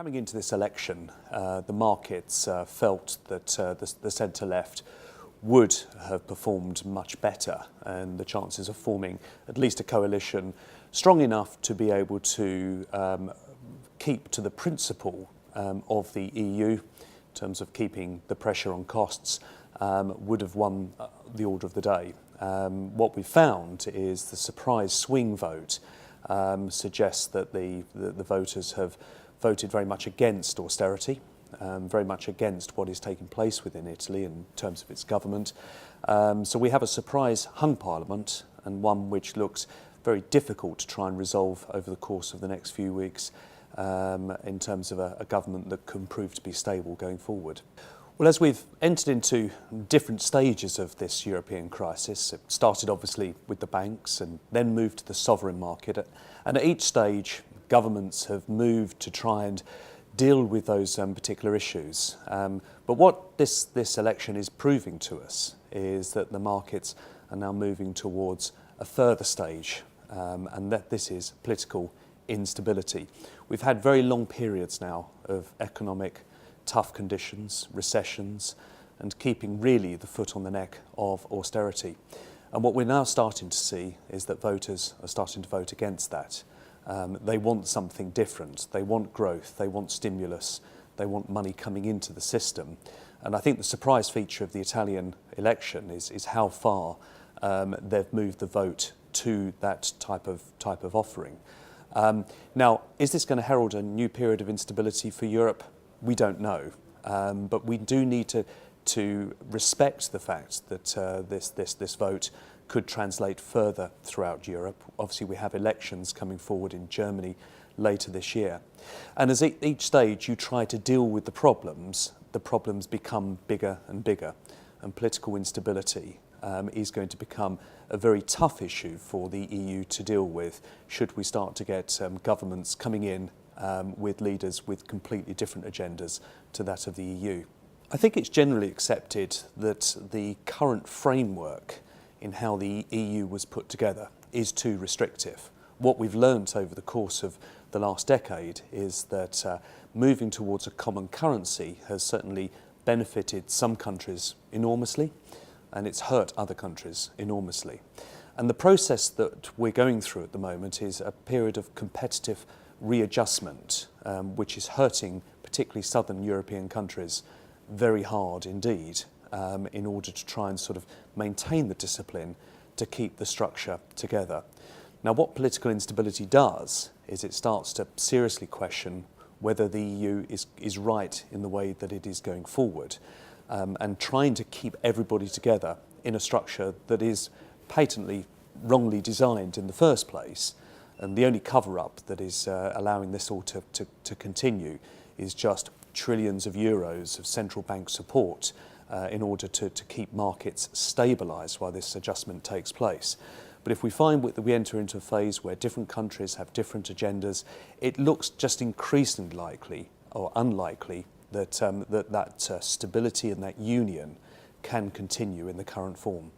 Coming into this election, the markets felt that the centre-left would have performed much better, and the chances of forming at least a coalition strong enough to be able to keep to the principle of the EU in terms of keeping the pressure on costs would have won the order of the day. What we found is the surprise swing vote suggests that the voters have voted very much against austerity, very much against what is taking place within Italy in terms of its government. So we have a surprise hung parliament, and one which looks very difficult to try and resolve over the course of the next few weeks in terms of a government that can prove to be stable going forward. Well, as we've entered into different stages of this European crisis, it started obviously with the banks and then moved to the sovereign market. And at each stage, governments have moved to try and deal with those particular issues. But what this election is proving to us is that the markets are now moving towards a further stage, and that this is political instability. We've had very long periods now of economic tough conditions, recessions, and keeping really the foot on the neck of austerity. And what we're now starting to see is that voters are starting to vote against that. They want something different. They want growth. They want stimulus. They want money coming into the system. And I think the surprise feature of the Italian election is how far they've moved the vote to that type of offering. Now, is this going to herald a new period of instability for Europe? We don't know, but we do need to respect the fact that this vote could translate further throughout Europe. Obviously, we have elections coming forward in Germany later this year. And as each stage you try to deal with the problems become bigger and bigger. And political instability is going to become a very tough issue for the EU to deal with should we start to get governments coming in with leaders with completely different agendas to that of the EU. I think it's generally accepted that the current framework in how the EU was put together is too restrictive. What we've learnt over the course of the last decade is that moving towards a common currency has certainly benefited some countries enormously, and it's hurt other countries enormously. And the process that we're going through at the moment is a period of competitive readjustment, which is hurting particularly southern European countries very hard indeed, in order to try and sort of maintain the discipline to keep the structure together. Now, what political instability does is it starts to seriously question whether the EU is right in the way that it is going forward, and trying to keep everybody together in a structure that is patently wrongly designed in the first place. And the only cover-up that is allowing this all to continue is just trillions of euros of central bank support in order to keep markets stabilised while this adjustment takes place. But if we find that we enter into a phase where different countries have different agendas, it looks just increasingly likely or unlikely that that stability and that union can continue in the current form.